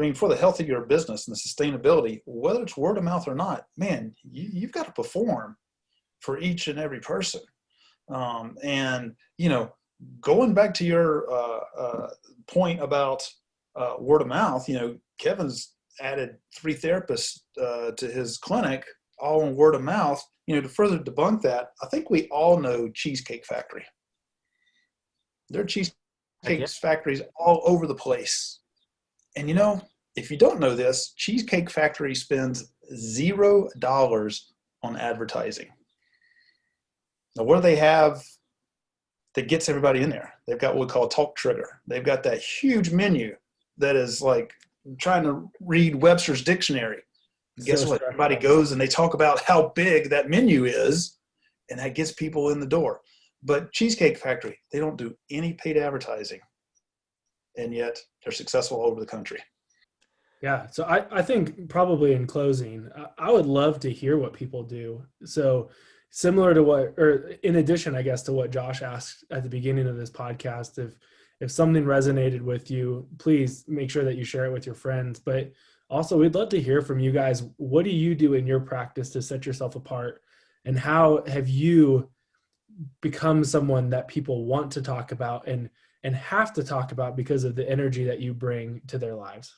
mean, for the health of your business and the sustainability, whether it's word of mouth or not, man, you've got to perform for each and every person. And, you know, going back to your point about word of mouth, you know, Kevin's added 3 therapists to his clinic, all on word of mouth. You know, to further debunk that, I think we all know Cheesecake Factory. There are cheesecake factories all over the place. And, you know, if you don't know this, Cheesecake Factory spends $0 on advertising. Now, what do they have that gets everybody in there? They've got what we call a talk trigger. They've got that huge menu that is like trying to read Webster's dictionary. Guess what? Everybody goes and they talk about how big that menu is, and that gets people in the door. But Cheesecake Factory, they don't do any paid advertising, and yet they're successful all over the country. Yeah. So I think probably in closing, I would love to hear what people do. So similar to what, or in addition, I guess, to what Josh asked at the beginning of this podcast, if something resonated with you, please make sure that you share it with your friends. But also, we'd love to hear from you guys. What do you do in your practice to set yourself apart? And how have you become someone that people want to talk about and have to talk about because of the energy that you bring to their lives?